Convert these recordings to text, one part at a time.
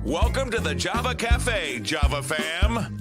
Welcome to the Java Cafe, Java fam.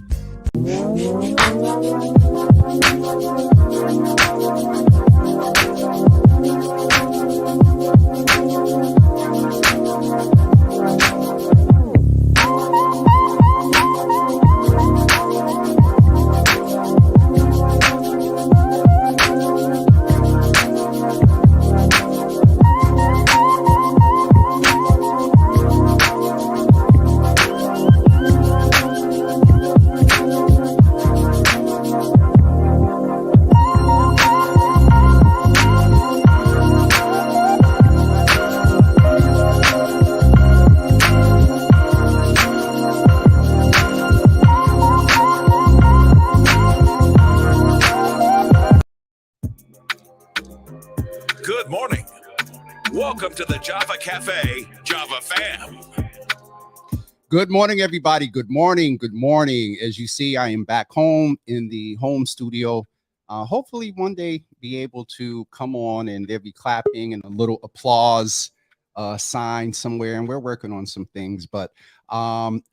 Good morning. Welcome to the Java Cafe, Java fam. Good morning, everybody. Good morning. Good morning. As you see, I am back home in the home studio. Hopefully one day be able to come on and there'll be clapping and a little applause sign somewhere. And we're working on some things, but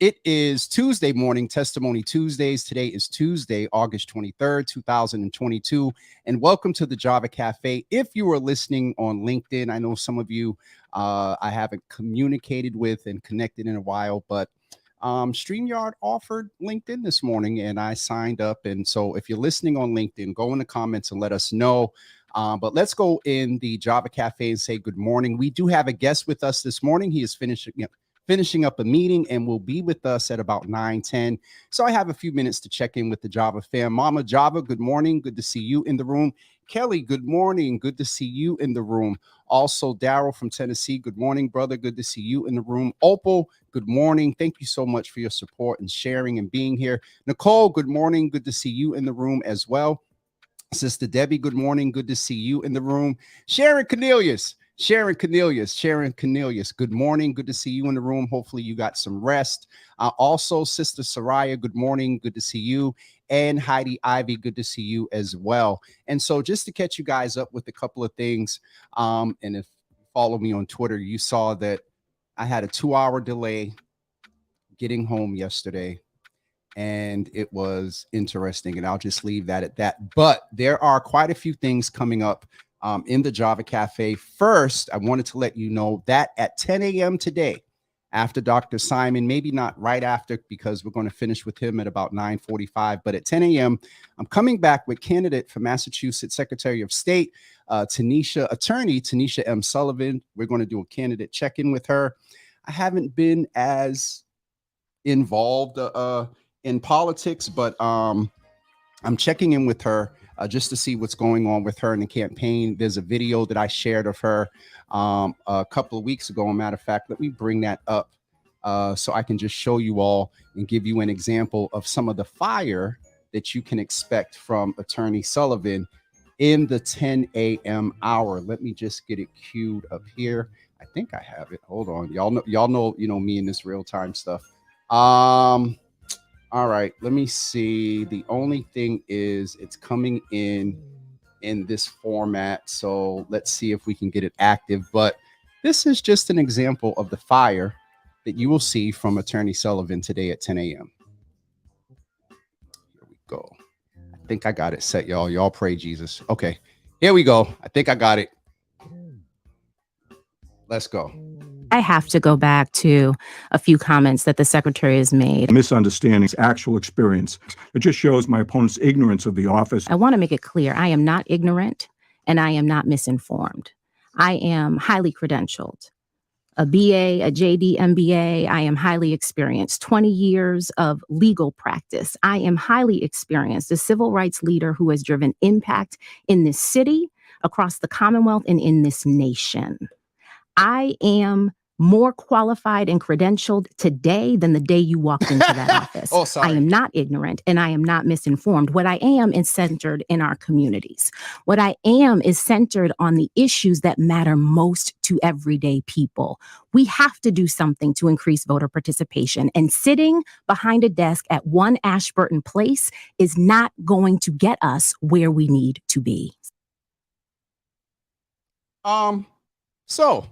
it is Tuesday morning, Testimony Tuesdays. Today is Tuesday, August 23rd, 2022. And welcome to the Java Cafe. If you are listening on LinkedIn, I know some of you I haven't communicated with and connected in a while, but StreamYard offered LinkedIn this morning and I signed up. And so if you're listening on LinkedIn, go in the comments and let us know. But let's go in the Java Cafe and say good morning. We do have a guest with us this morning. He is finishing up a meeting and will be with us at about 9:10. So I have a few minutes to check in with the Java fam. Mama Java, good morning. Good to see you in the room. Kelly, good morning. Good to see you in the room. Also, Daryl from Tennessee, good morning, brother. Good to see you in the room. Opal, good morning. Thank you so much for your support and sharing and being here. Nicole, good morning. Good to see you in the room as well. Sister Debbie, good morning. Good to see you in the room. Sharon Cornelius, good morning. Good to see you in the room. Hopefully you got some rest. Also, Sister Soraya, good morning. Good to see you. And Heidi Ivy, good to see you as well. And so just to catch you guys up with a couple of things, and if you follow me on Twitter, you saw that I had a 2-hour delay getting home yesterday. And it was interesting, and I'll just leave that at that. But there are quite a few things coming up in the Java Cafe. First, I wanted to let you know that at 10 a.m. today, after Dr. Simon, maybe not right after, because we're going to finish with him at about 9:45, but at 10 a.m., I'm coming back with candidate for Massachusetts Secretary of State, Attorney Tanisha M. Sullivan. We're going to do a candidate check-in with her. I haven't been as involved in politics, but I'm checking in with her just to see what's going on with her in the campaign. There's a video that I shared of her a couple of weeks ago. As a matter of fact, let me bring that up so I can just show you all and give you an example of some of the fire that you can expect from Attorney Sullivan in the 10 a.m. hour. Let me just get it queued up here. I think I have it. Hold on. Y'all know me in this real-time stuff. All right, let me see. The only thing is it's coming in this format. So let's see if we can get it active. But this is just an example of the fire that you will see from Attorney Sullivan today at 10 a.m. Here we go. I think I got it set, y'all. Y'all pray Jesus. Okay, here we go. I think I got it. Let's go. I have to go back to a few comments that the secretary has made. Misunderstandings, actual experience. It just shows my opponent's ignorance of the office. I want to make it clear, I am not ignorant and I am not misinformed. I am highly credentialed. A BA, a JD, MBA, I am highly experienced. 20 years of legal practice. I am highly experienced, a civil rights leader who has driven impact in this city, across the Commonwealth, and in this nation. I am more qualified and credentialed today than the day you walked into that office. Oh, sorry. I am not ignorant and I am not misinformed. What I am is centered in our communities. What I am is centered on the issues that matter most to everyday people. We have to do something to increase voter participation, and sitting behind a desk at 1 Ashburton Place is not going to get us where we need to be. So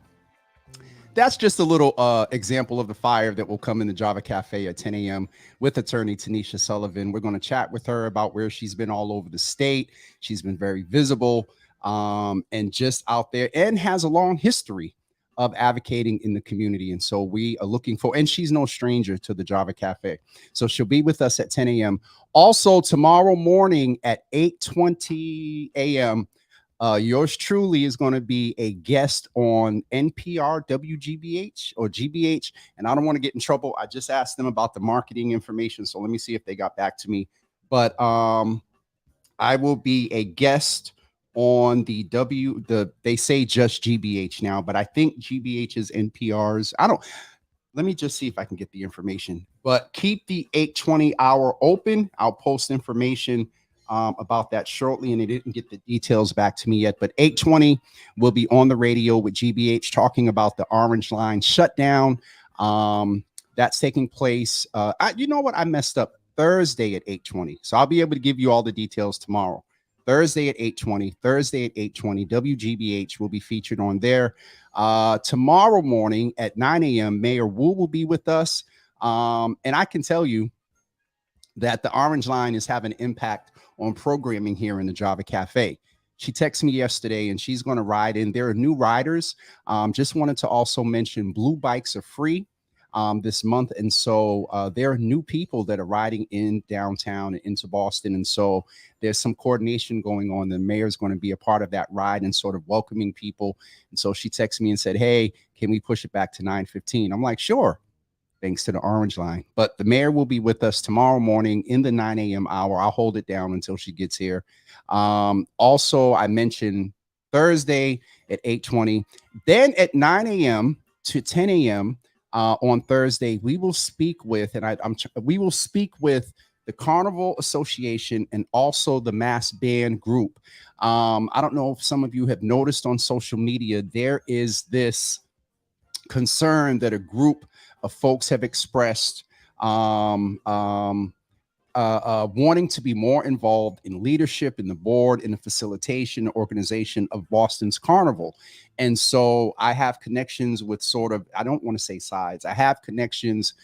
that's just a little example of the fire that will come in the Java Cafe at 10 a.m. with attorney Tanisha Sullivan. We're going to chat with her about where she's been all over the state. She's been very visible and just out there, and has a long history of advocating in the community. And so we are looking for, and she's no stranger to the Java Cafe. So she'll be with us at 10 a.m. Also tomorrow morning at 8:20 a.m., yours truly is going to be a guest on NPR WGBH or GBH. And I don't want to get in trouble. I just asked them about the marketing information. So let me see if they got back to me. But I will be a guest on they say just GBH now, but I think GBH is NPR's. Let me just see if I can get the information, but keep the 8:20 hour open. I'll post information about that shortly, and they didn't get the details back to me yet, but 8:20 will be on the radio with GBH talking about the Orange Line shutdown. That's taking place. You know what? I messed up. Thursday at 8:20. So I'll be able to give you all the details tomorrow. Thursday at 8:20, WGBH will be featured on there. Tomorrow morning at 9 a.m., Mayor Wu will be with us. And I can tell you that the Orange Line is having an impact on programming here in the Java Cafe. She texted me yesterday and she's going to ride in. There are new riders. Just wanted to also mention Blue Bikes are free this month. And so there are new people that are riding in downtown and into Boston. And so there's some coordination going on. The mayor's going to be a part of that ride and sort of welcoming people. And so she texted me and said, hey, can we push it back to 9:15? I'm like, sure, thanks to the Orange Line. But the mayor will be with us tomorrow morning in the 9 a.m. hour. I'll hold it down until she gets here. Also, I mentioned Thursday at 8:20. Then at 9 a.m. to 10 a.m. On Thursday, we will speak with, we will speak with the Carnival Association and also the Mass Band Group. I don't know if some of you have noticed on social media, there is this concern that a group of folks have expressed wanting to be more involved in leadership, in the board, in the facilitation, organization of Boston's Carnival. And so I have connections with sort of, I don't want to say sides, I have connections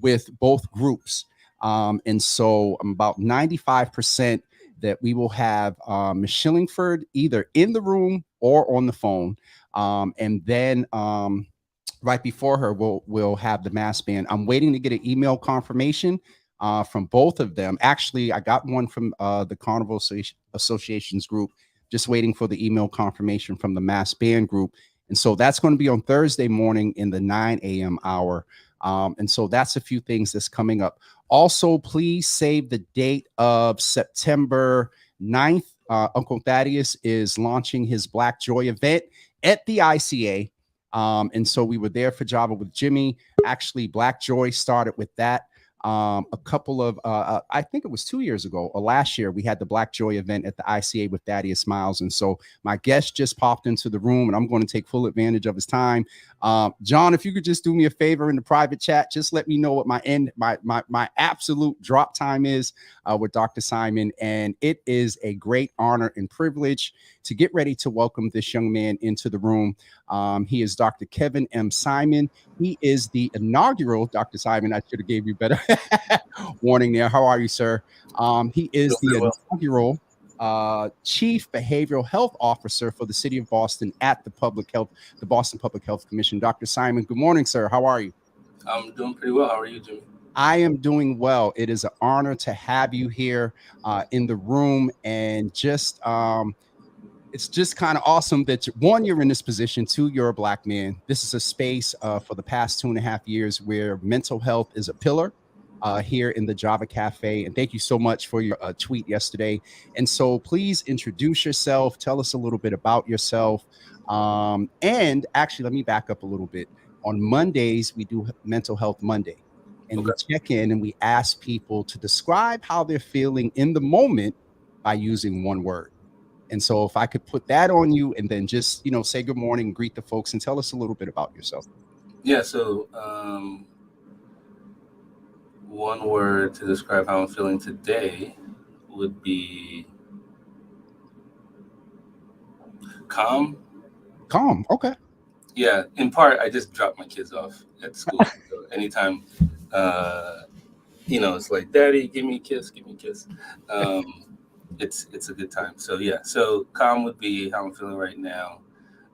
with both groups. And so I'm about 95% that we will have Ms. Shillingford either in the room or on the phone. And then right before her, we'll have the mass band. I'm waiting to get an email confirmation from both of them. Actually, I got one from the Carnival Association's group, just waiting for the email confirmation from the Mass Band group. And so that's going to be on Thursday morning in the 9 a.m. hour. And so that's a few things that's coming up. Also, please save the date of September 9th. Uncle Thaddeus is launching his Black Joy event at the ICA. And so we were there for Java with Jimmy. Actually, Black Joy started with that. A couple of, I think it was 2 years ago or last year, we had the Black Joy event at the ICA with Thaddeus Miles. And so my guest just popped into the room and I'm going to take full advantage of his time. John, if you could just do me a favor in the private chat, just let me know what my absolute drop time is with Dr. Simon. And it is a great honor and privilege to get ready to welcome this young man into the room. He is Dr. Kevin M. Simon. He is the inaugural, Dr. Simon, I should have gave you better warning there. How are you, sir? He is the inaugural Chief Behavioral Health Officer for the City of Boston at the Boston Public Health Commission. Dr. Simon, good morning, sir. How are you? I'm doing pretty well. How are you doing? I am doing well. It is an honor to have you here in the room, and just it's just kind of awesome that you're in this position. Two, you're a Black man. This is a space for the past 2.5 years where mental health is a pillar here in the Java Cafe. And thank you so much for your tweet yesterday. And so please introduce yourself. Tell us a little bit about yourself. And actually, let me back up a little bit. On Mondays, we do Mental Health Monday. And we check in and we ask people to describe how they're feeling in the moment by using one word. And so if I could put that on you and then just, say good morning, greet the folks and tell us a little bit about yourself. Yeah. So one word to describe how I'm feeling today would be calm. Calm. Okay. Yeah, in part, I just dropped my kids off at school. So anytime, it's like, Daddy, give me a kiss, give me a kiss. It's a good time. So yeah, so calm would be how I'm feeling right now,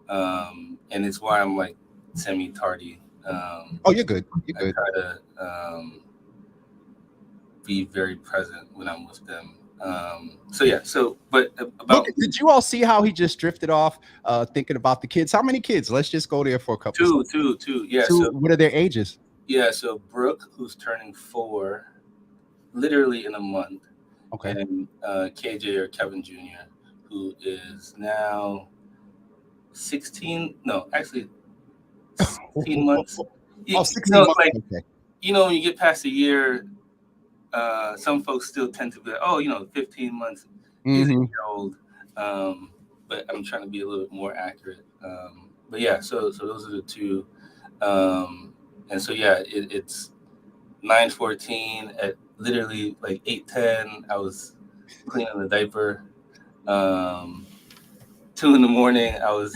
and it's why I'm like semi-tardy. Oh, you're good. You're I good. try to be very present when I'm with them. So yeah, but Look, about did you all see how he just drifted off thinking about the kids? How many kids? Let's just go there for a couple two, seconds. two, two. Yeah, Two, so what are their ages? yeah, so Brooke, who's turning 4, literally in a month, Okay. and KJ or Kevin Jr., who is now 16. No, actually 16 months. Oh, You 16 know, months. like Okay. when you get past a year, some folks still tend to be like, oh, 15 months is a Hmm. year old. But I'm trying to be a little bit more accurate. But yeah, so those are the two. And so yeah, it's 9:14 at literally like 8:10. I was cleaning the diaper. 2 in the morning, I was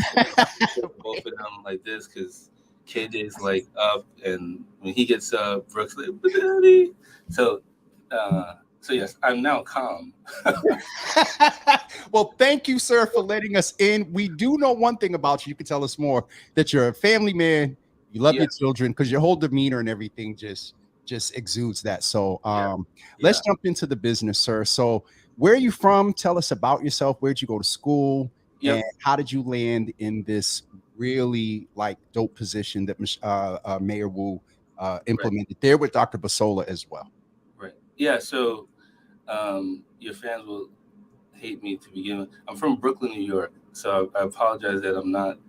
both of them like this because kid is like up, and when he gets up, Brooks like, "But Daddy." So, so yes, I'm now calm. Well, thank you, sir, for letting us in. We do know one thing about you. You can tell us more, that you're a family man. You love Yeah, your children, because your whole demeanor and everything just exudes that. So yeah, let's yeah. jump into the business, sir. So where are you from? Tell us about yourself. Where'd you go to school? And Yep. how did you land in this really like dope position that Mayor Wu Right, implemented there with Dr. Basola as well? right. Yeah. So, your fans will hate me to begin with. I'm from Brooklyn, New York, so I apologize that I'm not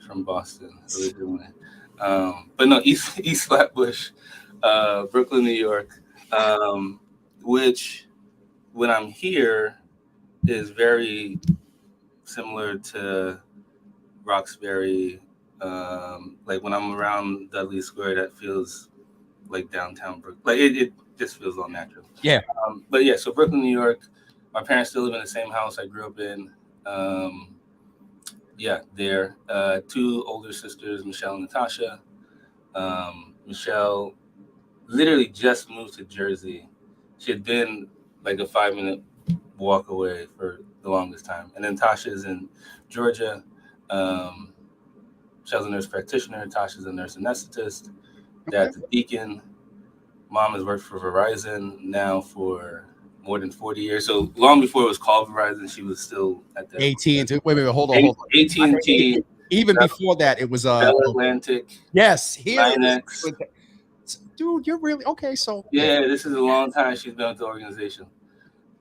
from Boston originally. But no, East Flatbush, Brooklyn, New York, which when I'm here is very similar to Roxbury. Like when I'm around Dudley Square, that feels like downtown Brooklyn. Like it just feels all natural. Yeah. But yeah, so Brooklyn, New York. My parents still live in the same house I grew up in. Um, yeah, there. 2 older sisters, Michelle and Natasha. Michelle literally just moved to Jersey. She had been like a 5-minute walk away for the longest time. And then Tasha's in Georgia. Um, Michelle's a nurse practitioner. Tasha's a nurse anesthetist. Okay. Dad's a deacon. Mom has worked for Verizon now for more than 40 years. So long before it was called Verizon, she was still at that AT&T. Wait, hold on, hold on. AT&T, Even before that, it was Bell Atlantic, yes, here it is. 9X. Dude, you're really okay. So yeah. Yeah, this is a long time she's been with the organization.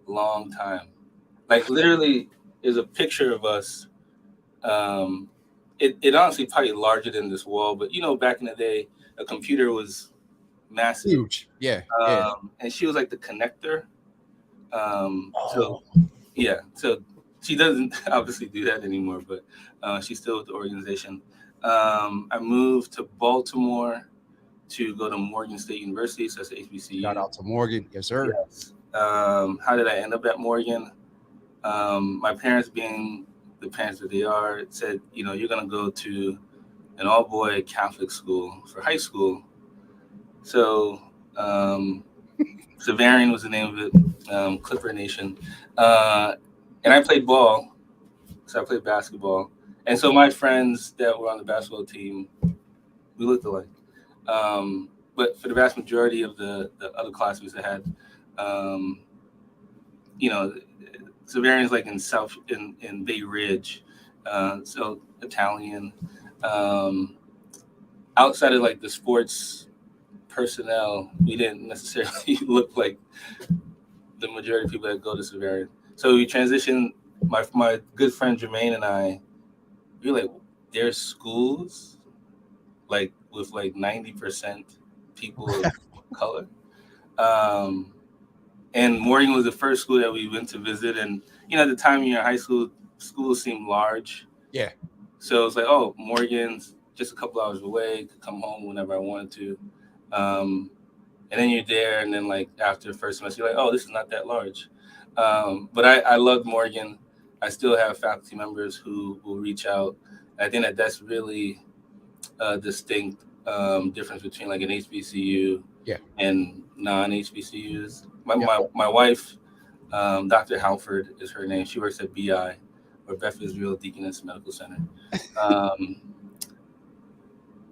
Long time. Like literally, there's a picture of us. Um, it honestly probably larger than this wall, but back in the day, a computer was massive. Huge. Yeah, yeah. And she was like the connector. So Oh, yeah, so she doesn't obviously do that anymore, but she's still with the organization. I moved to Baltimore to go to Morgan State University, so that's the shout HBCU. out to Morgan. Yes, sir. Yes. How did I end up at Morgan? My parents, being the parents that they are, said, you're going to go to an all-boy Catholic school for high school. So Severian was the name of it, Clipper Nation. And I played ball, so I played basketball. And so my friends that were on the basketball team, we looked alike. But for the vast majority of the other classmates I had, um, Severian's like in Bay Ridge, so Italian. Um, Outside of like the sports personnel, we didn't necessarily look like the majority of people that go to Severian. So we transitioned. My good friend Jermaine and I, we were like, there's schools like with like 90% people of color. And Morgan was the first school that we went to visit. And, at the time you're in high school, schools seemed large. Yeah. So it was like, oh, Morgan's just a couple hours away, could come home whenever I wanted to. And then you're there. And then like after the first semester, you're like, oh, this is not that large. But I love Morgan. I still have faculty members who will reach out. I think that's really distinct difference between like an HBCU Yeah. and non-HBCUs. Yeah. My wife, Dr. Halford is her name. She works at BI, or Beth Israel Deaconess Medical Center.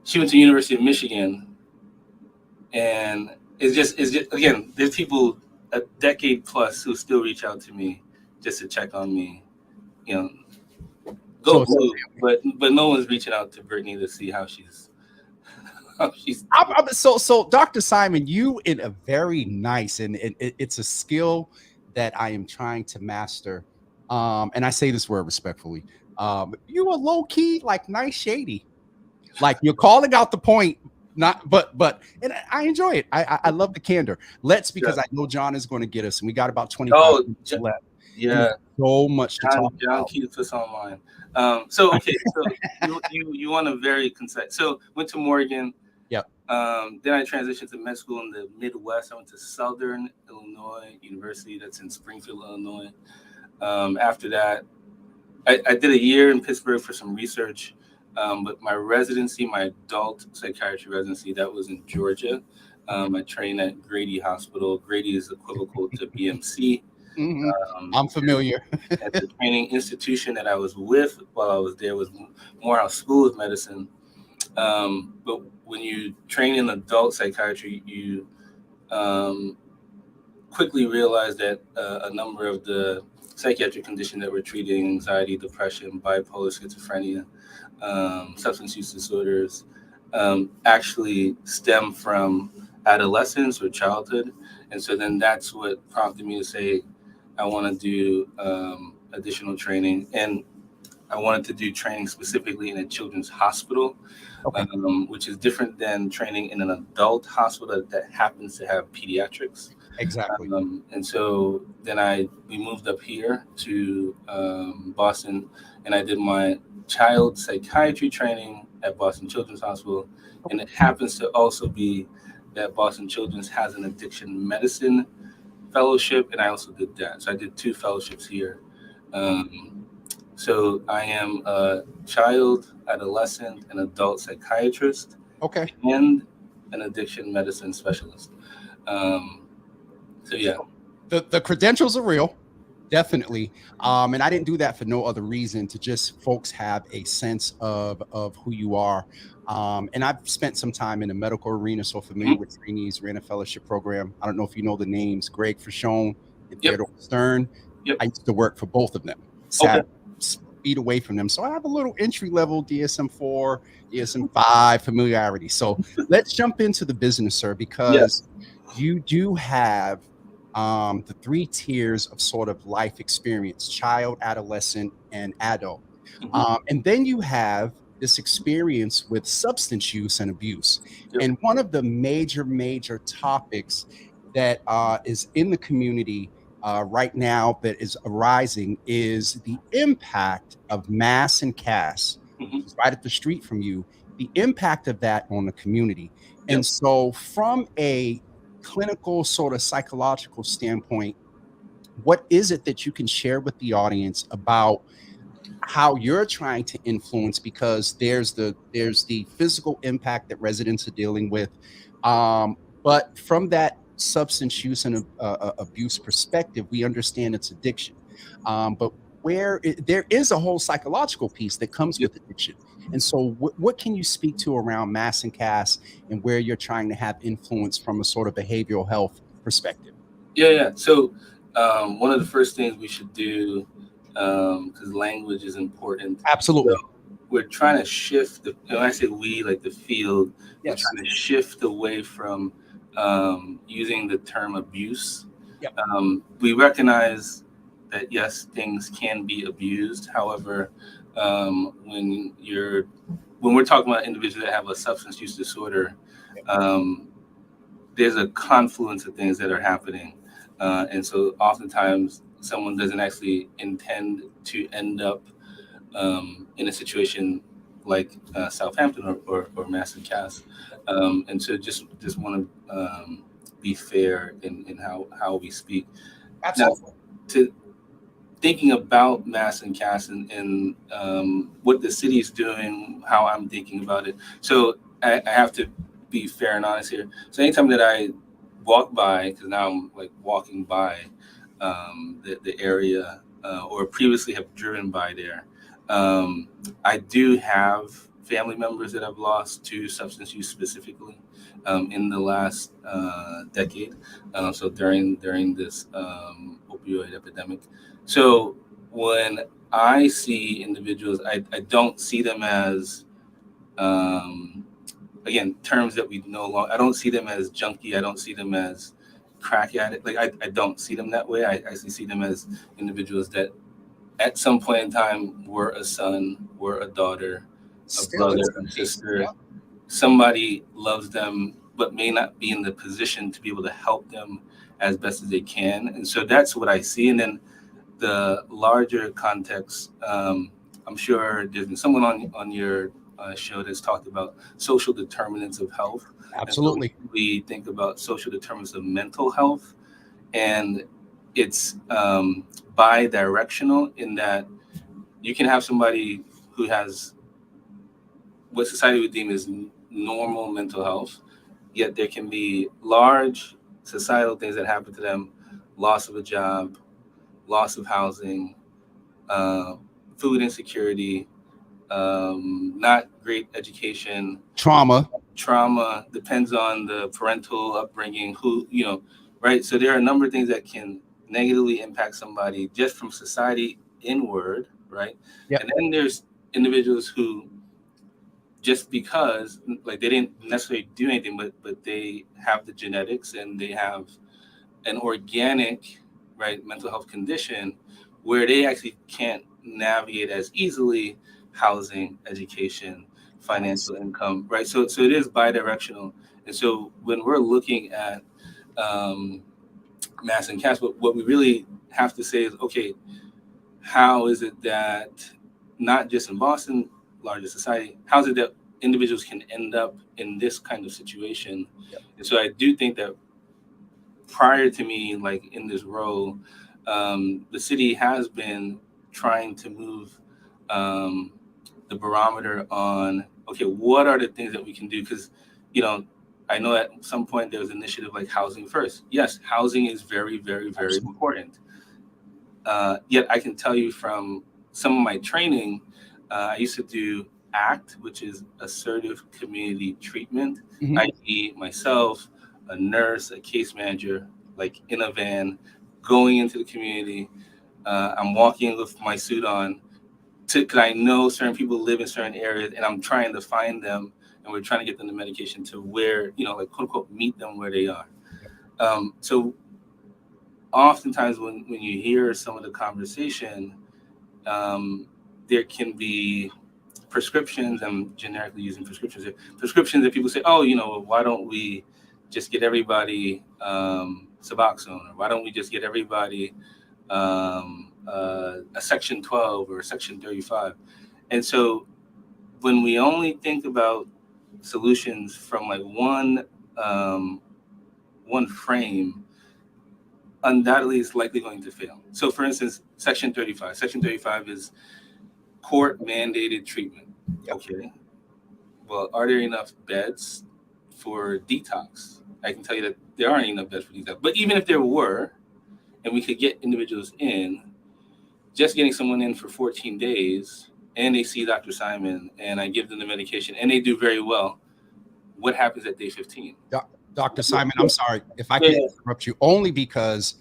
She went to University of Michigan, and it's just again, there's people a decade plus who still reach out to me just to check on me. You know, go So- blue, but no one's reaching out to Brittany to see how she's. So Dr. Simon, you in a very nice, and it's a skill that I am trying to master. And I say this word respectfully. You are low key, like nice shady. Like you're calling out the point, but and I enjoy it. I love the candor. Because I know John is going to get us, and we got about 25 minutes left. Yeah, so much to talk John about. keeps us online. So you want a very concise. So went to Morgan. Yep. Then I transitioned to med school in the Midwest. I went to Southern Illinois University, that's in Springfield, Illinois. After that, I did a year in Pittsburgh for some research. But my residency, my adult psychiatry residency, that was in Georgia. I trained at Grady Hospital. Grady is equivocal to BMC. Mm-hmm. I'm familiar. At the training institution that I was with while I was there was Morehouse School of Medicine. But when you train in adult psychiatry, you quickly realize that a number of the psychiatric conditions that we're treating, anxiety, depression, bipolar, schizophrenia, substance use disorders, actually stem from adolescence or childhood. And so then that's what prompted me to say, I want to do additional training. And I wanted to do training specifically in a children's hospital, Okay. Which is different than training in an adult hospital that happens to have pediatrics. Exactly. And so then we moved up here to Boston, and I did my child psychiatry training at Boston Children's Hospital. And it happens to also be that Boston Children's has an addiction medicine fellowship, and I also did that. So I did 2 fellowships here. So I am a child, adolescent, and adult psychiatrist. Okay. And an addiction medicine specialist. So yeah. The credentials are real, definitely. And I didn't do that for no other reason, to just folks have a sense of who you are. And I've spent some time in the medical arena, so familiar with trainees, ran a fellowship program. I don't know if you know the names, Greg Frachon and Theodore Stern. Yep. I used to work for both of them. Sat feet away from them. So I have a little entry level DSM-4, DSM-5 familiarity. So let's jump into the business, sir, because you do have the 3 tiers of sort of life experience: child, adolescent, and adult. And then you have this experience with substance use and abuse. And one of the major topics that is in the community right now that is arising is the impact of Mass and Cass, which is right at the street from you, the impact of that on the community. And so from a clinical sort of psychological standpoint, what is it that you can share with the audience about how you're trying to influence? Because there's the physical impact that residents are dealing with, but from that substance use and abuse perspective, we understand it's addiction, but there is a whole psychological piece that comes with addiction. And so what can you speak to around Mass and Cass, and where you're trying to have influence from a sort of behavioral health perspective? So one of the first things we should do, because language is important. Absolutely. So we're trying to shift when I say we, like the field, we're trying to shift away from using the term abuse. We recognize that yes, things can be abused. However, when we're talking about individuals that have a substance use disorder, there's a confluence of things that are happening, and so oftentimes someone doesn't actually intend to end up in a situation like Southampton or Mass and Cass, and so just want to be fair in how we speak. Absolutely. Now, thinking about mass and CAS and what the city is doing, how I'm thinking about it. So I have to be fair and honest here. So anytime that I walk by, because now I'm like walking by the area, or previously have driven by there, I do have family members that I've lost to substance use specifically in the last decade. So during this opioid epidemic. So when I see individuals, I don't see them as again, terms that we no longer, I don't see them as junkie. I don't see them as crack addict. Like I don't see them that way. I actually see them as individuals that at some point in time were a son, were a daughter, a brother, a sister. Yeah. Somebody loves them, but may not be in the position to be able to help them as best as they can. And so that's what I see. And then the larger context, I'm sure there's been someone on your show that's talked about social determinants of health. Absolutely. So we think about social determinants of mental health, and it's bi-directional in that you can have somebody who has what society would deem as normal mental health, yet there can be large societal things that happen to them: loss of a job, loss of housing, food insecurity, not great education, Trauma. depends on the parental upbringing, who, right? So there are a number of things that can negatively impact somebody just from society inward, right? Yep. And then there's individuals who, just because like they didn't necessarily do anything, but they have the genetics and they have an organic, right, mental health condition where they actually can't navigate as easily housing, education, financial income, right? So it is bi-directional. And so when we're looking at mass and CAS, what we really have to say is, okay, how is it that not just in Boston, larger society, how is it that individuals can end up in this kind of situation? Yep. And so I do think that prior to me, like in this role, the city has been trying to move the barometer on, okay, what are the things that we can do? Because, I know at some point there was an initiative like Housing First. Yes, housing is very, very, very important. Yet I can tell you from some of my training, I used to do ACT, which is assertive community treatment, Mhm. i.e. myself, a nurse, a case manager, like in a van, going into the community. I'm walking with my suit on because I know certain people live in certain areas, and I'm trying to find them, and we're trying to get them the medication to where, like quote unquote, meet them where they are. So oftentimes when you hear some of the conversation, there can be prescriptions. I'm generically using prescriptions here. Prescriptions that people say, oh, why don't we just get everybody Suboxone, or why don't we just get everybody a Section 12 or a Section 35? And so when we only think about solutions from like one frame, undoubtedly it's likely going to fail. So for instance, Section 35. Section 35 is court mandated treatment. Yep. Okay. Well, are there enough beds for detox? I can tell you that there aren't enough beds for detox. But even if there were, and we could get individuals in, just getting someone in for 14 days, and they see Dr. Simon, and I give them the medication, and they do very well, what happens at day 15? Dr. Simon, I'm sorry if I can interrupt you, only because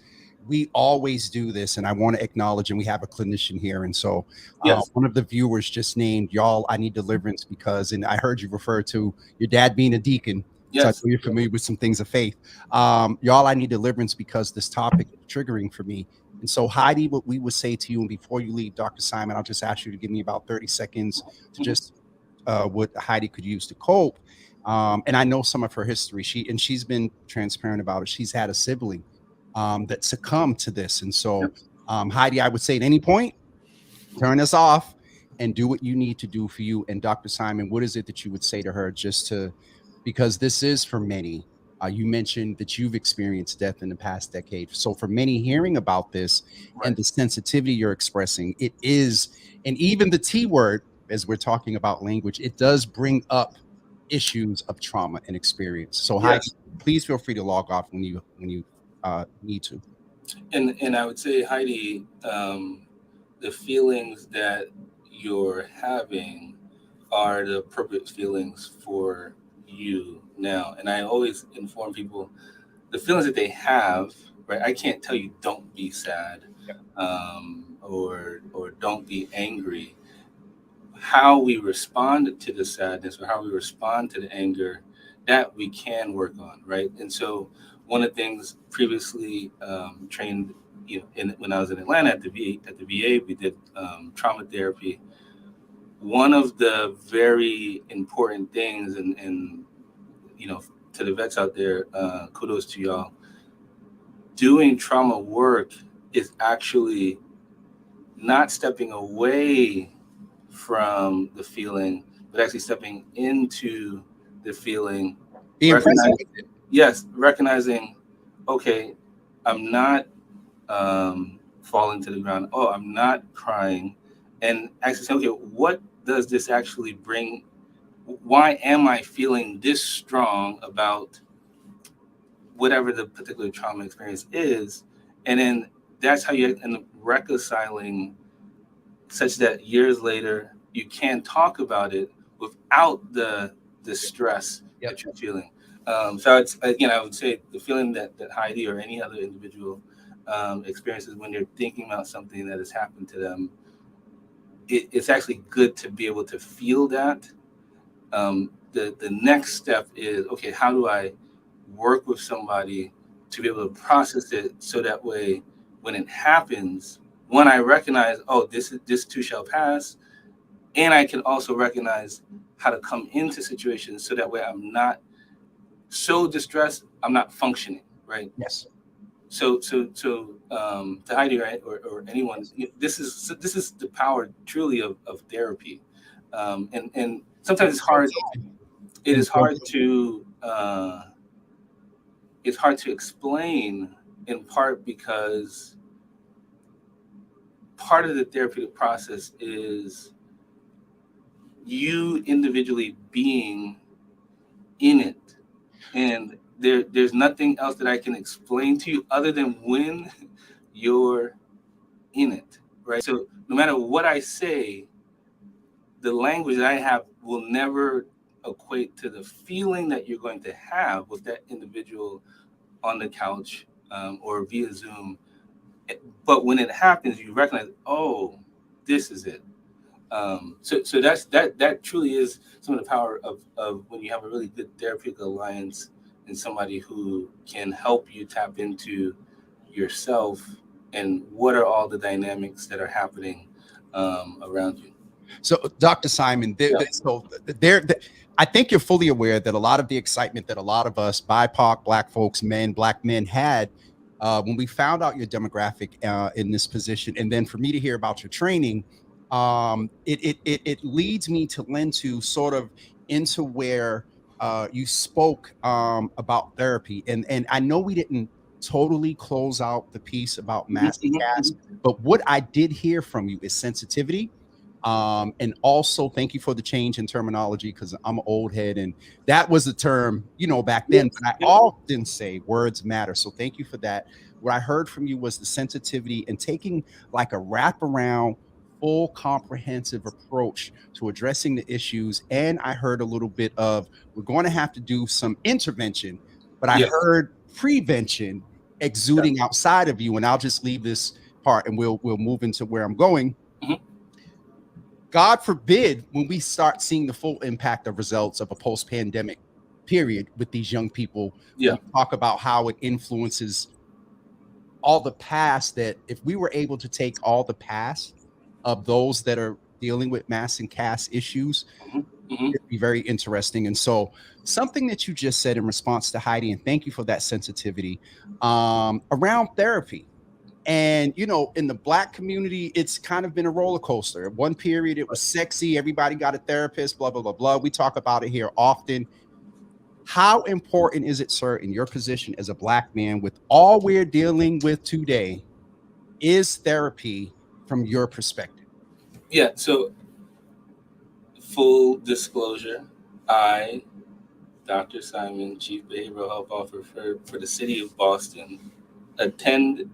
we always do this, and I want to acknowledge, and we have a clinician here, and so Yes. one of the viewers just named, y'all, I need deliverance because, and I heard you refer to your dad being a deacon. Yes. So I know you're familiar with some things of faith. Y'all, I need deliverance because this topic is triggering for me. And so, Heidi, what we would say to you, and before you leave, Dr. Simon, I'll just ask you to give me about 30 seconds to just what Heidi could use to cope. And I know some of her history. She's been transparent about it. She's had a sibling that succumbed to this. And so, Heidi, I would say at any point, turn this off and do what you need to do for you. And Dr. Simon, what is it that you would say to her, just to, because this is for many, You mentioned that you've experienced death in the past decade. So for many hearing about this and the sensitivity you're expressing, it is, and even the T word, as we're talking about language, it does bring up issues of trauma and experience. So Heidi, Yes. please feel free to log off when you need to. And I would say, Heidi, the feelings that you're having are the appropriate feelings for you now. And I always inform people the feelings that they have, right? I can't tell you don't be sad, or don't be angry. How we respond to the sadness or how we respond to the anger, that we can work on, right? And so one of the things previously trained, when I was in Atlanta at the VA, we did trauma therapy. One of the very important things, and to the vets out there, kudos to y'all. Doing trauma work is actually not stepping away from the feeling, but actually stepping into the feeling. Being present Recognize- with it. Yes, recognizing, okay, I'm not falling to the ground. Oh, I'm not crying. And actually say, okay, what does this actually bring? Why am I feeling this strong about whatever the particular trauma experience is? And then that's how you end up reconciling, such that years later you can talk about it without the stress that you're feeling. So it's, again, I would say the feeling that Heidi or any other individual experiences when they're thinking about something that has happened to them, it's actually good to be able to feel that. The next step is, okay, how do I work with somebody to be able to process it so that way when it happens, when I recognize, oh, this too shall pass, and I can also recognize how to come into situations so that way I'm not so distressed, I'm not functioning, right? Yes. So to Heidi, right, or anyone, this is the power truly of therapy, and sometimes it's hard. It is hard to explain, in part because part of the therapeutic process is you individually being in it, and there's nothing else that I can explain to you other than when you're in it, right? So no matter what I say, the language that I have will never equate to the feeling that you're going to have with that individual on the couch or via Zoom. But when it happens, you recognize, oh, this is it. So that truly is some of the power of when you have a really good therapeutic alliance and somebody who can help you tap into yourself and what are all the dynamics that are happening around you. So, Dr. Simon, I think you're fully aware that a lot of the excitement that a lot of us BIPOC, Black men had when we found out your demographic in this position, and then for me to hear about your training, it leads me to lend to sort of into where you spoke about therapy, and I know we didn't totally close out the piece about mass cast, but what I did hear from you is sensitivity. And also thank you for the change in terminology, because I'm an old head and that was the term, back then. But I often say words matter. So thank you for that. What I heard from you was the sensitivity and taking like a wraparound, full comprehensive approach to addressing the issues. And I heard a little bit of, we're going to have to do some intervention, but I heard prevention exuding outside of you. And I'll just leave this part and we'll move into where I'm going. God forbid when we start seeing the full impact of results of a post-pandemic period with these young people, we talk about how it influences all the past, that if we were able to take all the past of those that are dealing with mass and caste issues, it'd be very interesting. And so something that you just said in response to Heidi, and thank you for that sensitivity, around therapy. And, in the Black community, it's kind of been a roller coaster. At one period, it was sexy. Everybody got a therapist, blah, blah, blah, blah. We talk about it here often. How important is it, sir, in your position as a Black man with all we're dealing with today, is therapy from your perspective? Yeah. So, full disclosure, I, Dr. Simon, Chief Behavioral Health Officer for the City of Boston, attend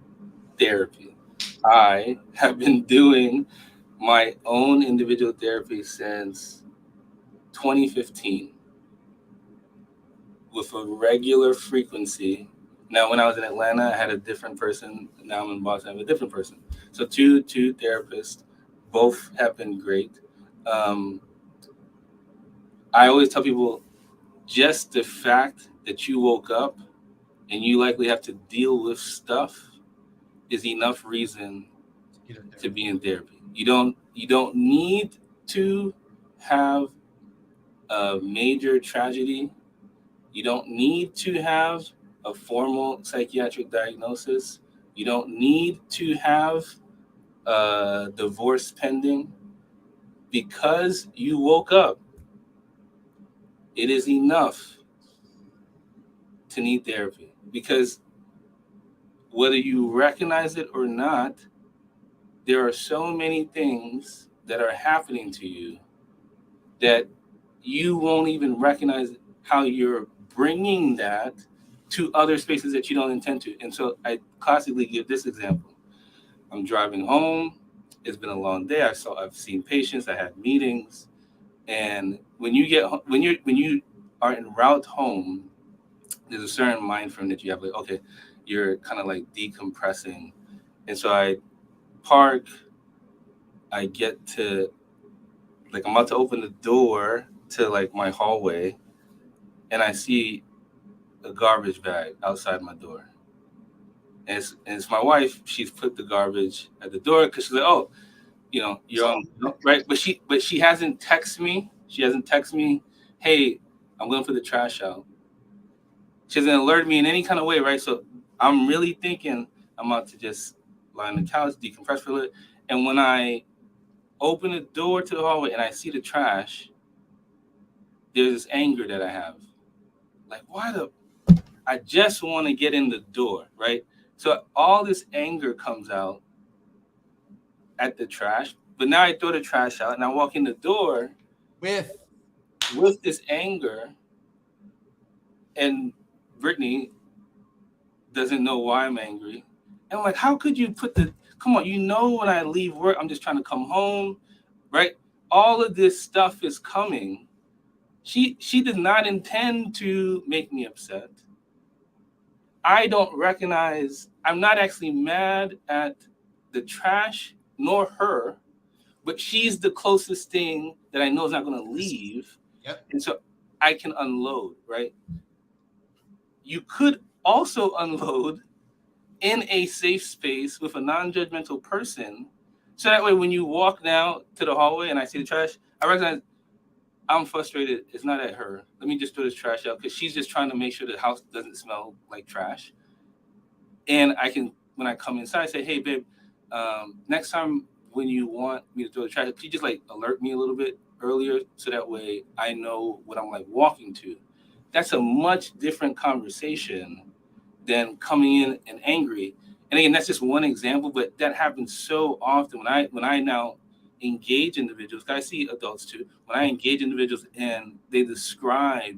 therapy. I have been doing my own individual therapy since 2015 with a regular frequency. Now, when I was in Atlanta, I had a different person. Now I'm in Boston, I have a different person. So two therapists, both have been great. I always tell people, just the fact that you woke up and you likely have to deal with stuff is enough reason to be in therapy. You don't need to have a major tragedy. You don't need to have a formal psychiatric diagnosis. You don't need to have a divorce pending. Because you woke up, it is enough to need therapy. Because whether you recognize it or not, there are so many things that are happening to you that you won't even recognize how you're bringing that to other spaces that you don't intend to. And so I classically give this example. I'm driving home. It's been a long day. I've seen patients. I had meetings. And when you are en route home, there's a certain mind frame that you have. Like, okay, you're kind of like decompressing. And so I park. I get to, like, I'm about to open the door to like my hallway, and I see a garbage bag outside my door. And it's my wife. She's put the garbage at the door because she's like, oh, you're on, right. But she hasn't texted me. She hasn't texted me, hey, I'm going to put the trash out. She hasn't alerted me in any kind of way, right? So I'm really thinking I'm about to just lie on the couch, decompress for a little. And when I open the door to the hallway and I see the trash, there's this anger that I have. Like, I just want to get in the door, right? So all this anger comes out at the trash, but now I throw the trash out and I walk in the door With this anger, and Brittany doesn't know why I'm angry. And I'm like, how could you come on, when I leave work, I'm just trying to come home, right? All of this stuff is coming. She did not intend to make me upset. I don't recognize, I'm not actually mad at the trash nor her, but she's the closest thing that I know is not going to leave. Yep. And so I can unload, right? You could also unload in a safe space with a non-judgmental person. So that way, when you walk now to the hallway and I see the trash, I recognize I'm frustrated. It's not at her. Let me just throw this trash out because she's just trying to make sure the house doesn't smell like trash. And I can, when I come inside, say, hey, babe, next time when you want me to throw the trash, could you just like alert me a little bit earlier so that way I know what I'm like walking to? That's a much different conversation than coming in and angry. And again, that's just one example, but that happens so often when I now engage individuals. I see adults too. When I engage individuals and they describe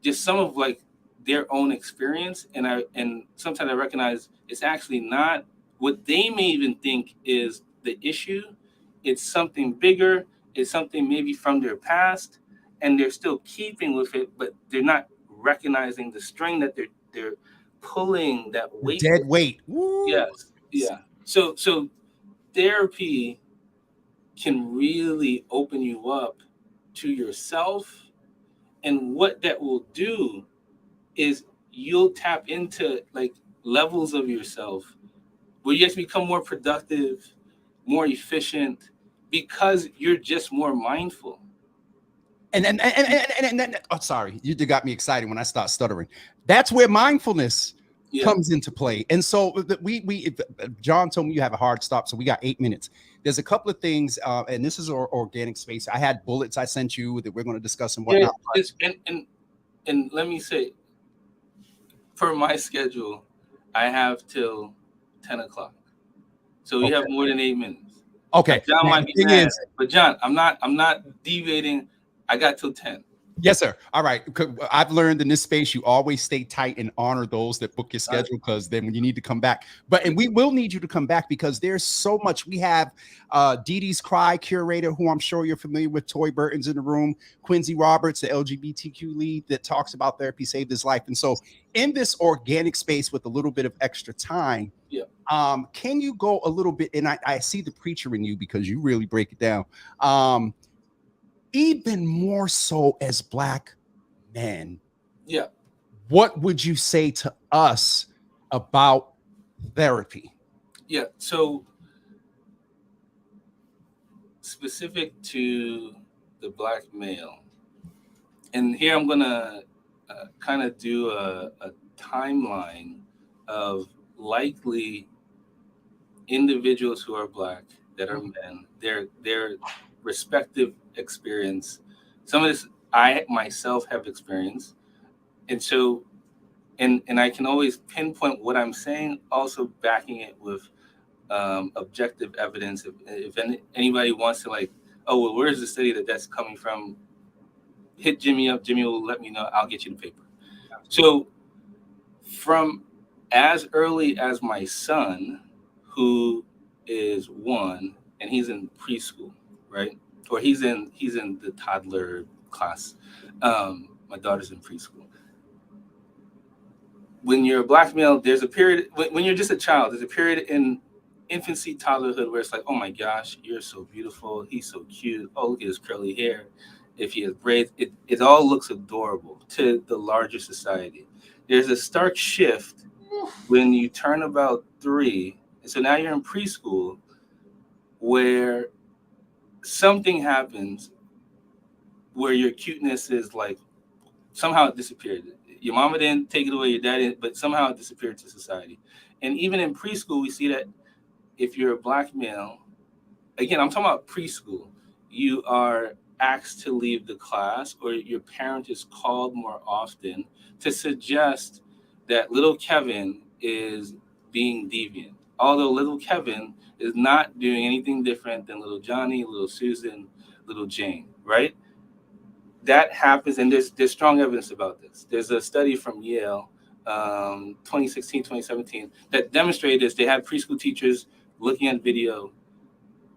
just some of like their own experience, and sometimes I recognize it's actually not what they may even think is the issue. It's something bigger. It's something maybe from their past, and they're still keeping with it, but they're not recognizing the string that they're pulling, that weight. dead weight. Woo. Yes. Yeah. So therapy can really open you up to yourself, and what that will do is you'll tap into like levels of yourself where you have to become more productive, more efficient, because you're just more mindful. And oh, sorry, you got me excited when I start stuttering. That's where mindfulness comes into play. And so John told me you have a hard stop, so we got 8 minutes. There's a couple of things, and this is our organic space. I had bullets I sent you that we're going to discuss and whatnot. And and let me say, per my schedule, I have till 10 o'clock. So we have more than 8 minutes. Okay. Like, John Now, might the be thing mad, is, but John, I'm not deviating. I got till 10. yes, sir. All right. I've learned in this space, you always stay tight and honor those that book your schedule, because then when you need to come back, and we will need you to come back, because there's so much. We have Dee Dee's Cry curator, who I'm sure you're familiar with. Toy Burton's in the room. Quincy Roberts, the LGBTQ lead that talks about therapy saved his life. And so in this organic space with a little bit of extra time, Yeah. Can you go a little bit, and I see the preacher in you because you really break it down. Even more so as Black men, Yeah. what would you say to us about therapy? Yeah. So specific to the Black male, and here I'm gonna kind of do a timeline of likely individuals who are Black that are men, their respective experience. Some of this I myself have experienced, and so and I can always pinpoint what I'm saying, also backing it with objective evidence. If anybody wants to, like, oh well, where's the study that's coming from? Hit Jimmy up. Jimmy will let me know. I'll get you the paper. So from as early as my son, who is 1 and he's in preschool, right? Or he's in the toddler class. My daughter's in preschool. When you're a Black male, there's a period when you're just a child. There's a period in infancy, toddlerhood, where it's like, oh my gosh, you're so beautiful. He's so cute. Oh, look at his curly hair. If he has braids, it all looks adorable to the larger society. There's a stark shift when you turn about 3. And so now you're in preschool, where something happens where your cuteness is like, somehow it disappeared. Your mama didn't take it away, your dad didn't, but somehow it disappeared to society. And even in preschool, we see that if you're a Black male, again, I'm talking about preschool, you are asked to leave the class, or your parent is called more often to suggest that little Kevin is being deviant. Although little Kevin is not doing anything different than little Johnny, little Susan, little Jane, right? That happens, and there's strong evidence about this. There's a study from Yale, 2016, 2017, that demonstrated this. They had preschool teachers looking at video.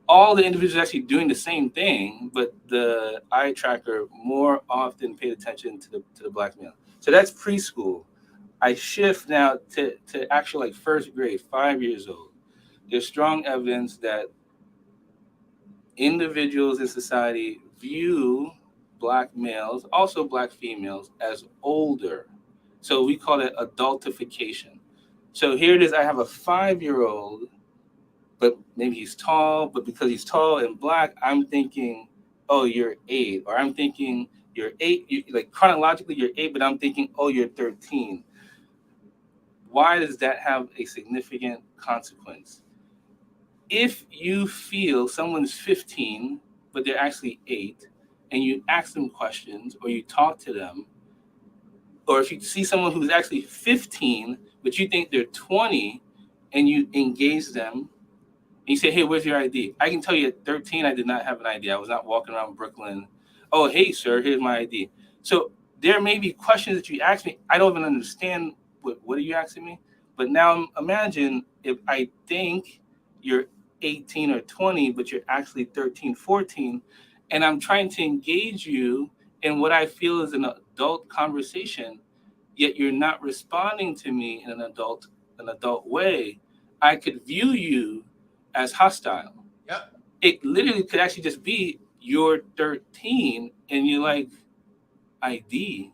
All the individuals actually doing the same thing, but the eye tracker more often paid attention to the Black male. So that's preschool. I shift now to actually like first grade, 5 years old. There's strong evidence that individuals in society view Black males, also Black females, as older. So we call it adultification. So here it is. I have a 5-year-old, but maybe he's tall, but because he's tall and Black, I'm thinking, oh, you're 8. Or I'm thinking you're 8, like chronologically you're 8, but I'm thinking, oh, you're 13. Why does that have a significant consequence? If you feel someone's 15, but they're actually 8, and you ask them questions or you talk to them, or if you see someone who's actually 15, but you think they're 20, and you engage them, and you say, hey, where's your ID? I can tell you at 13, I did not have an ID. I was not walking around Brooklyn. Oh, hey, sir, here's my ID. So there may be questions that you ask me. I don't even understand what are you asking me? But now imagine if I think you're 18 or 20, but you're actually 13, 14, and I'm trying to engage you in what I feel is an adult conversation, yet you're not responding to me in an adult way. I could view you as hostile. Yep. It literally could actually just be you're 13 and you're like, ID?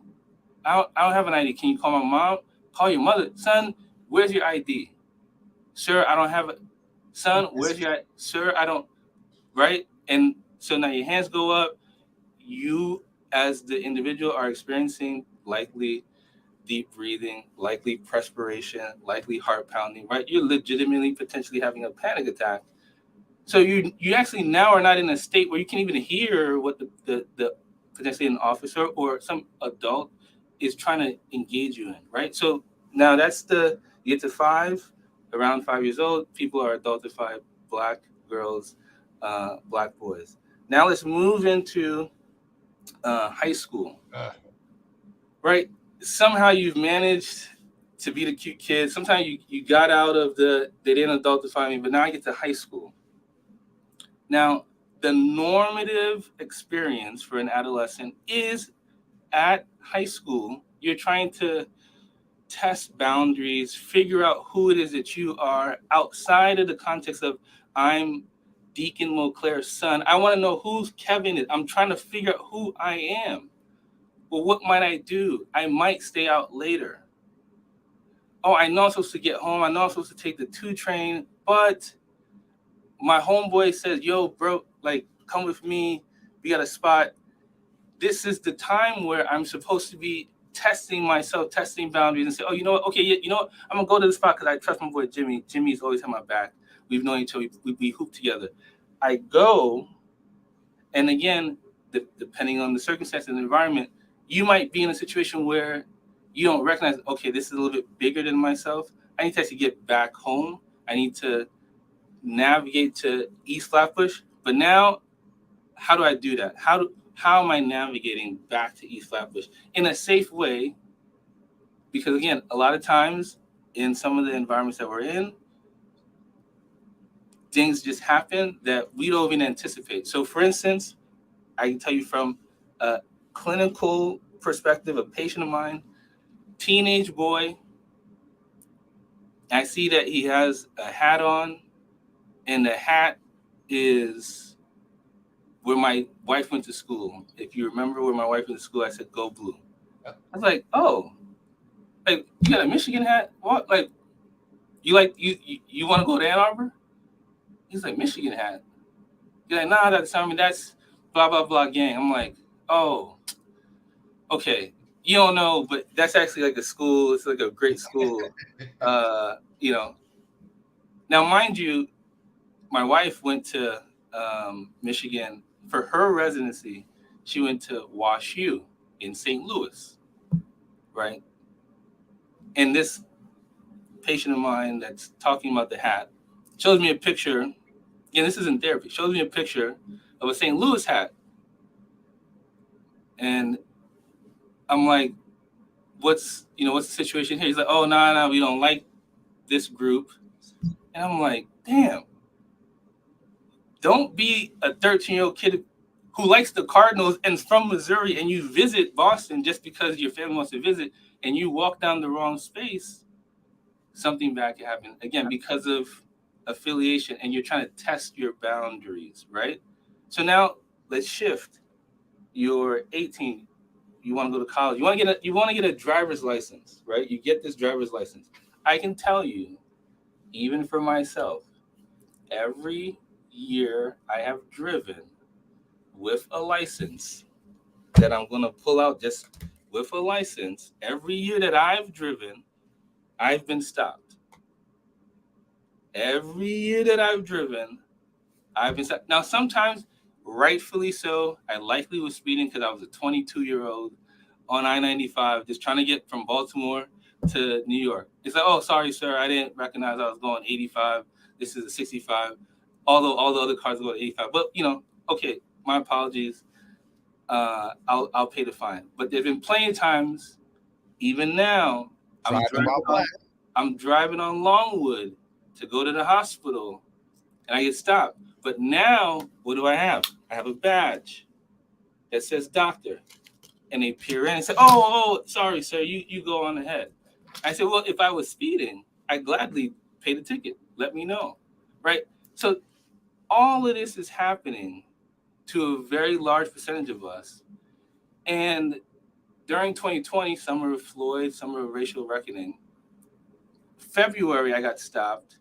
I don't have an ID. Can you call my mom? Call your mother. Son, where's your ID? Sir, I don't have it. Son, where's your ID? Sir, I don't, right? And so now your hands go up. You, as the individual, are experiencing likely deep breathing, likely perspiration, likely heart pounding, right? You're legitimately potentially having a panic attack. So you actually now are not in a state where you can even hear what the potentially an officer or some adult is trying to engage you in, right? So now you get to 5, around 5 years old, people are adultified, black girls, black boys. Now let's move into high school, right? Somehow you've managed to be the cute kid. Sometimes you got out of they didn't adultify me, but now I get to high school. Now, the normative experience for an adolescent is at high school, you're trying to test boundaries, figure out who it is that you are outside of the context of I'm Deacon Moclair's son. I want to know who's Kevin is. I'm trying to figure out who I am. Well, what might I do? I might stay out later. Oh, I know I'm supposed to get home. I know I'm supposed to take the 2 train, but my homeboy says, yo, bro, like, come with me. We got a spot. This is the time where I'm supposed to be testing myself, testing boundaries, and say, oh, you know what? Okay, yeah, you know what? I'm going to go to the spot because I trust my boy Jimmy. Jimmy's always had my back. We've known each other. We hoop together. I go, and again, depending on the circumstances and the environment, you might be in a situation where you don't recognize, okay, this is a little bit bigger than myself. I need to actually get back home. I need to navigate to East Flatbush. But now, how do I do that? How am I navigating back to East Flatbush in a safe way? Because again, a lot of times in some of the environments that we're in, things just happen that we don't even anticipate. So for instance, I can tell you from a clinical perspective, a patient of mine, teenage boy, I see that he has a hat on, and the hat is where my wife went to school. If you remember where my wife went to school, I said, go blue. I was like, oh, like, you got a Michigan hat? What? Like, you want to go to Ann Arbor? He's like, Michigan hat. He's like, nah, that's blah, blah, blah gang. I'm like, oh, okay. You don't know, but that's actually like a school. It's like a great school. You know. Now, mind you, my wife went to Michigan for her residency. She went to Wash U in St. Louis, right? And this patient of mine that's talking about the hat shows me a picture. Yeah, this isn't therapy. Shows me a picture of a St. Louis hat, and I'm like, "What's the situation here?" He's like, "Oh, no, we don't like this group," and I'm like, "Damn! Don't be a 13-year-old kid who likes the Cardinals and from Missouri, and you visit Boston just because your family wants to visit, and you walk down the wrong space. Something bad can happen again because of affiliation, and you're trying to test your boundaries, right? So now let's shift. You're 18. You want to go to college. You want to get a driver's license, right? You get this driver's license. I can tell you, even for myself, every year I have driven with a license that I'm going to pull out just with a license, every year that I've driven, I've been stopped. Every year that I've driven, I've been stopped. Now, sometimes, rightfully so, I likely was speeding because I was a 22-year-old on I-95 just trying to get from Baltimore to New York. It's like, oh, sorry, sir, I didn't recognize I was going 85. This is a 65. Although all the other cars go to 85. But, okay, my apologies. I'll pay the fine. But there've been plenty of times, even now, I'm driving on Longwood to go to the hospital, and I get stopped. But now, what do I have? I have a badge that says doctor. And they peer in and say, oh, sorry, sir, you go on ahead. I said, well, if I was speeding, I'd gladly pay the ticket. Let me know, right? So all of this is happening to a very large percentage of us. And during 2020, summer of Floyd, summer of racial reckoning, February, I got stopped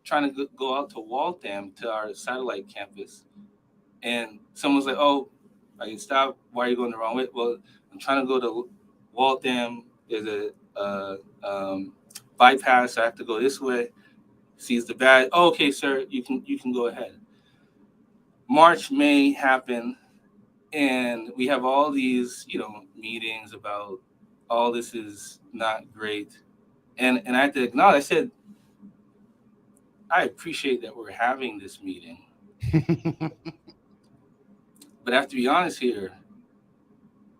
trying to go out to Waltham to our satellite campus. And someone's like, oh, I get stopped. Why are you going the wrong way? Well, I'm trying to go to Waltham. There's a bypass. So I have to go this way. Sees the badge. Oh, okay, sir, you can go ahead. March, May happen, and we have all these, meetings about all this is not great. And I had to acknowledge, I said, I appreciate that we're having this meeting. But I have to be honest here,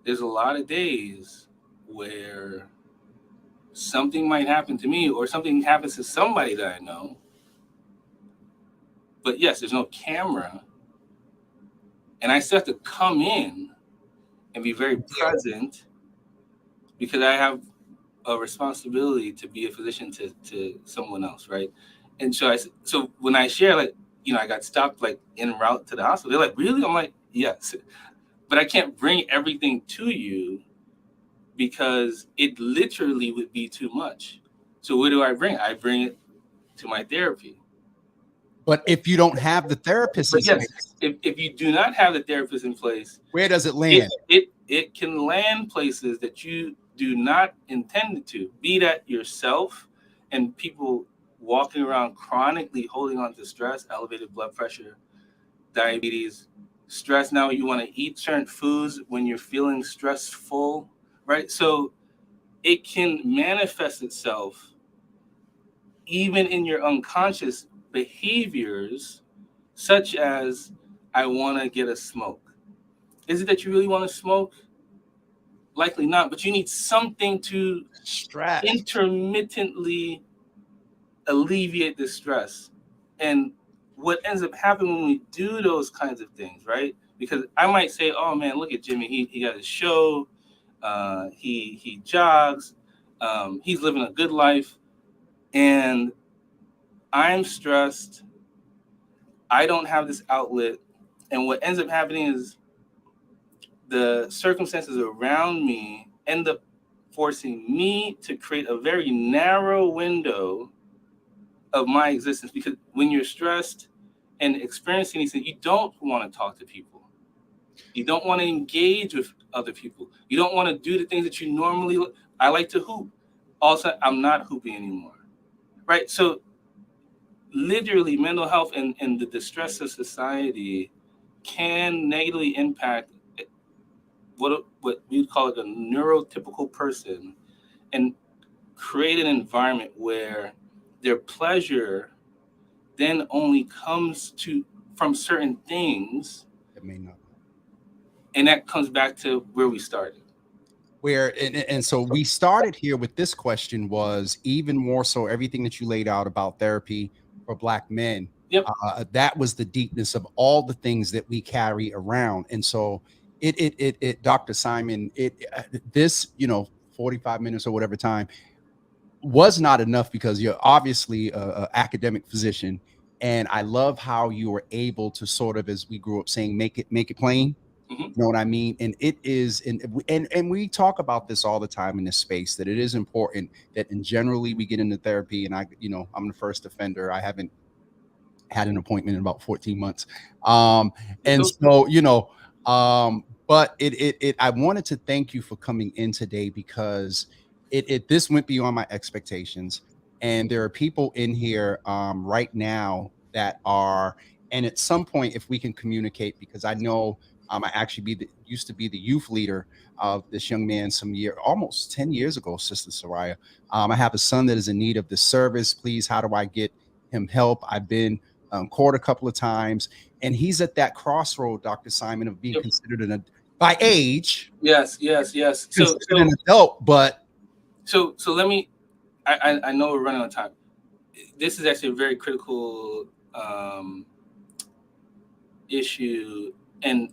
there's a lot of days where something might happen to me or something happens to somebody that I know. But yes, there's no camera. And I still have to come in and be very present because I have a responsibility to be a physician to someone else, right? And so when I share, like, I got stopped like en route to the hospital. They're like, really? I'm like, yes. But I can't bring everything to you because it literally would be too much. So what do I bring? I bring it to my therapy. But if you don't have the therapist in place, if you do not have the therapist in place, where does it land? It can land places that you do not intend it to, be that yourself and people walking around chronically holding on to stress, elevated blood pressure, diabetes, stress. Now you want to eat certain foods when you're feeling stressful, right? So it can manifest itself even in your unconscious behaviors, such as, I want to get a smoke. Is it that you really want to smoke? Likely not, but you need something to Stress. intermittently alleviate the stress. And what ends up happening when we do those kinds of things, right? Because I might say, oh man, look at Jimmy. He got his show. He jogs. He's living a good life. And I'm stressed. I don't have this outlet. And what ends up happening is the circumstances around me end up forcing me to create a very narrow window of my existence. Because when you're stressed and experiencing these things, you don't want to talk to people. You don't want to engage with other people. You don't want to do the things that you normally. I like to hoop. Also, I'm not hooping anymore. Right? So literally mental health and the distress of society can negatively impact what we would call it a neurotypical person, and create an environment where their pleasure then only comes from certain things. It may not. And that comes back to where we started. And so we started here with this question was even more so everything that you laid out about therapy for Black men. Yep. That was the deepness of all the things that we carry around. And so it Dr. Simon, this, 45 minutes or whatever time was not enough because you're obviously a academic physician. And I love how you were able to sort of, as we grew up saying, make it plain. Mm-hmm. You know what I mean? And it is, and we talk about this all the time in this space, that it is important that in generally we get into therapy. And I'm the first offender. I haven't had an appointment in about 14 months. And so, but I wanted to thank you for coming in today because this went beyond my expectations. And there are people in here right now that are, and at some point, if we can communicate, because I know I actually used to be the youth leader of this young man almost 10 years ago, Sister Soraya. I have a son that is in need of this service. Please, how do I get him help? I've been court a couple of times, and he's at that crossroad, Dr. Simon, of being considered by age. Yes. So an adult, but so let me. I know we're running out of time. This is actually a very critical issue, and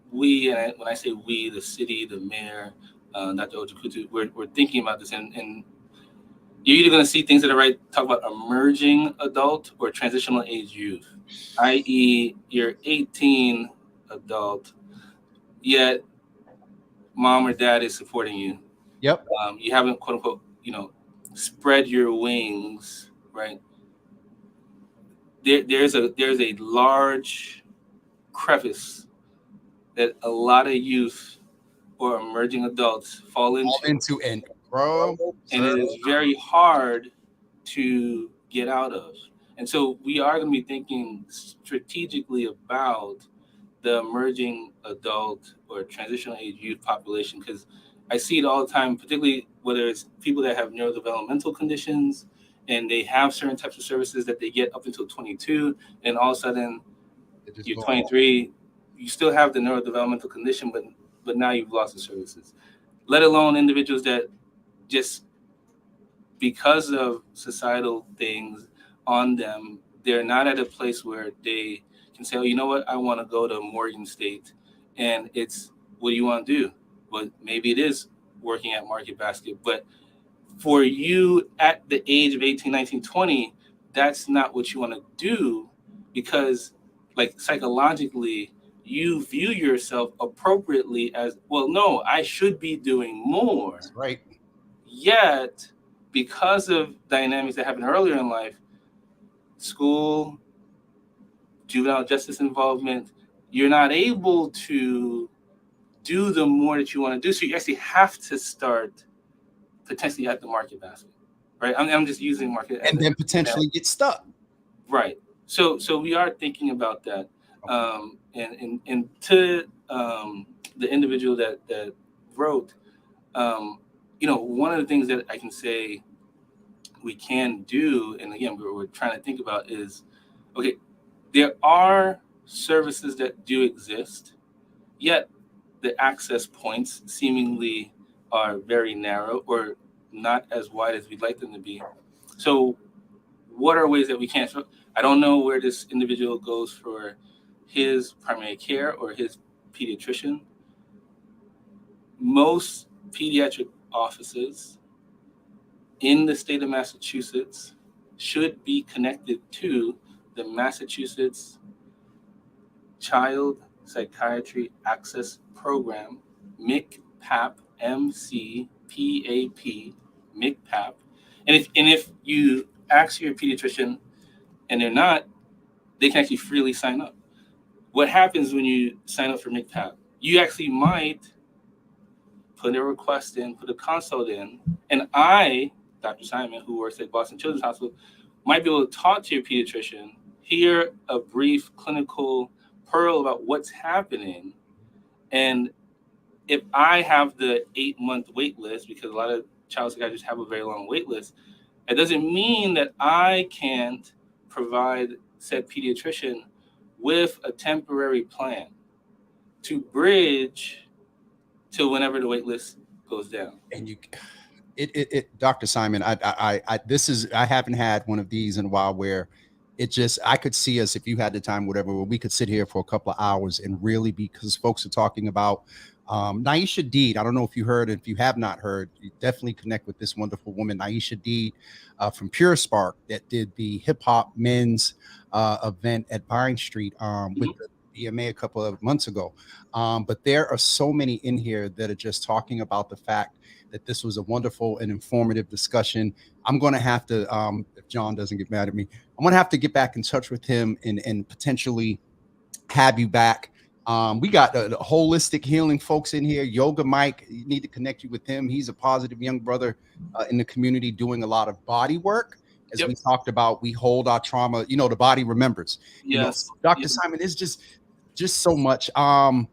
when I say we, the city, the mayor, Dr. Ojukutu, we're thinking about this, and you're either going to see things that are talk about emerging adult or transitional age youth, i.e. you're 18 adult, yet mom or dad is supporting you. Yep. You haven't, quote unquote, spread your wings, right? There's a large crevice that a lot of youth or emerging adults fall into, and bro, and it is very hard to get out of. And so we are going to be thinking strategically about the emerging adult or transitional age youth population, because I see it all the time, particularly whether it's people that have neurodevelopmental conditions and they have certain types of services that they get up until 22, and all of a sudden you're 23, you still have the neurodevelopmental condition, but now you've lost the services. Let alone individuals that just because of societal things on them, they're not at a place where they can say, oh, you know what, I want to go to Morgan State. And it's, what do you want to do? Well, maybe it is working at Market Basket, but for you at the age of 18, 19, 20, that's not what you want to do, because like psychologically, you view yourself appropriately as, well, no, I should be doing more. That's right. Yet, because of dynamics that happen earlier in life, school, juvenile justice involvement, you're not able to do the more that you want to do. So you actually have to start potentially at the Market Basket, right? I'm just using market, and then potentially get stuck. Right. So we are thinking about that. And to the individual that wrote, one of the things that I can say we can do, and again, we're trying to think about is, okay, there are services that do exist, yet the access points seemingly are very narrow or not as wide as we'd like them to be. So what are ways that we can? So I don't know where this individual goes for his primary care or his pediatrician. Most pediatric offices in the state of Massachusetts should be connected to the Massachusetts Child Psychiatry Access Program, MCPAP, MCPAP, MCPAP. And if you ask your pediatrician and they're not, they can actually freely sign up. What happens when you sign up for MCPAP? You actually might put a request in, put a consult in, and I, Dr. Simon, who works at Boston Children's Hospital, might be able to talk to your pediatrician, hear a brief clinical pearl about what's happening. And if I have the 8-month wait list, because a lot of child psychiatrists have a very long wait list, it doesn't mean that I can't provide said pediatrician with a temporary plan to bridge to whenever the wait list goes down. And Dr. Simon, I haven't had one of these in a while where I could see us, if you had the time, whatever, where we could sit here for a couple of hours and really, because folks are talking about Naisha Deed. I don't know if you heard, if you have not heard, you definitely connect with this wonderful woman, Naisha Deed from Pure Spark, that did the hip hop men's event at Vine Street with the BMA a couple of months ago. But there are so many in here that are just talking about the fact that this was a wonderful and informative discussion. I'm going to have to, if John doesn't get mad at me, I'm going to have to get back in touch with him and potentially have you back. We got the holistic healing folks in here. Yoga Mike, you need to connect you with him. He's a positive young brother in the community doing a lot of body work. As we talked about, we hold our trauma, the body remembers. Yes. Dr. Simon, is just so much. So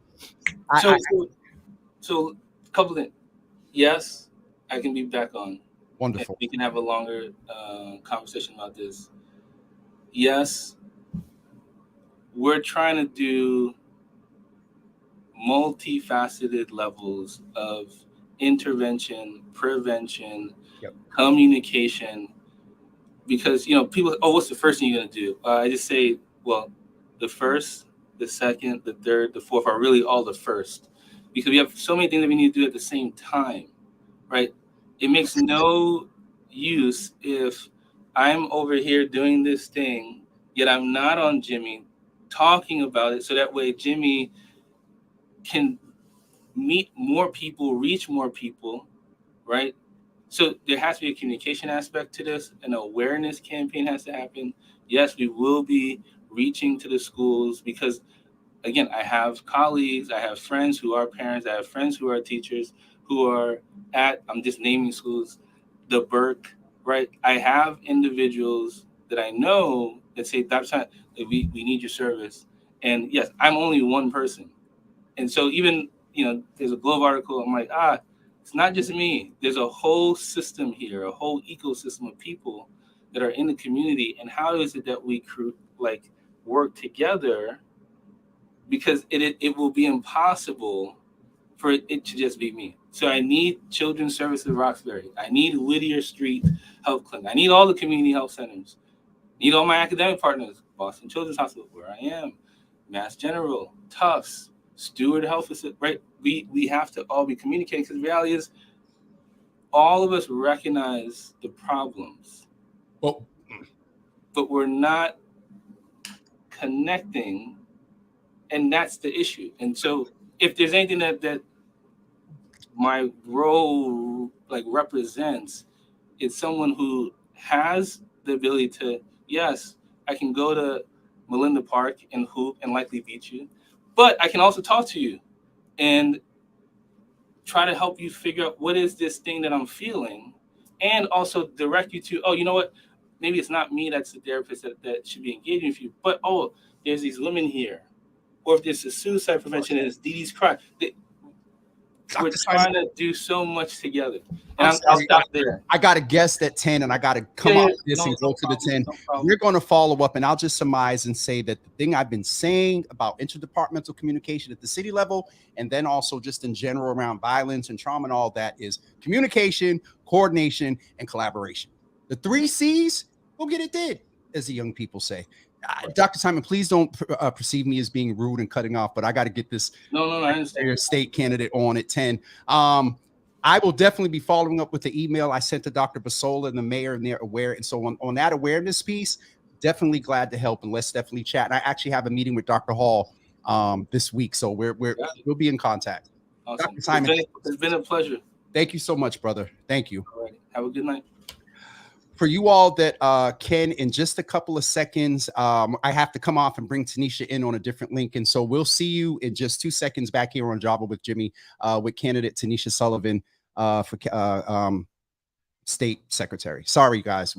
a couple of things. Yes, I can be back on. Wonderful. We can have a longer conversation about this. Yes, we're trying to do multifaceted levels of intervention, prevention, communication, because people, what's the first thing you're going to do? I just say, well, the first, the second, the third, the fourth are really all the first, because we have so many things that we need to do at the same time, right? It makes no use if I'm over here doing this thing, yet I'm not on Jimmy talking about it, so that way Jimmy can meet more people, reach more people, right? So there has to be a communication aspect to this. An awareness campaign has to happen. Yes, we will be reaching to the schools because, again, I have colleagues, I have friends who are parents, I have friends who are teachers who are at, I'm just naming schools, the Burke, right? I have individuals that I know that say, Dr. we need your service. And yes, I'm only one person. And so even, there's a Globe article, I'm like, it's not just me. There's a whole system here, a whole ecosystem of people that are in the community. And how is it that we work together? Because it will be impossible for it to just be me. So I need Children's Services Roxbury. I need Whittier Street Health Clinic. I need all the community health centers. I need all my academic partners, Boston Children's Hospital, where I am, Mass General, Tufts, Steward Health Facility, right? We have to all be communicating, because the reality is all of us recognize the problems, Well, but we're not connecting, and that's the issue. And so if there's anything that my role represents, it's someone who has the ability to, yes, I can go to Melinda Park and hoop and likely beat you, but I can also talk to you and try to help you figure out what is this thing that I'm feeling, and also direct you to, oh, you know what, maybe it's not me that's the therapist that should be engaging with you, but oh, there's these women here, or if there's a suicide prevention and it's Dee Dee's cry. We're trying to do so much together. And I'll stop there. I got a guest at 10, and I got to come off this and go to the 10. We're going to follow up, and I'll just surmise and say that the thing I've been saying about interdepartmental communication at the city level, and then also just in general around violence and trauma and all that, is communication, coordination, and collaboration. The 3 C's, we'll get it did, as the young people say. Dr. Simon, please don't perceive me as being rude and cutting off, but I got to get this I understand. State candidate on at 10. I will definitely be following up with the email I sent to Dr. Basola and the mayor, and they're aware. And so on that awareness piece, definitely glad to help, and let's definitely chat. And I actually have a meeting with Dr. Hall this week, so we'll be in contact. Awesome. Dr. Simon, it's been a pleasure. Thank you so much, brother. Thank you. All right. Have a good night. For you all that can, in just a couple of seconds, I have to come off and bring Tanisha in on a different link. And so we'll see you in just 2 seconds back here on Java with Jimmy, with candidate Tanisha Sullivan for state secretary. Sorry, guys.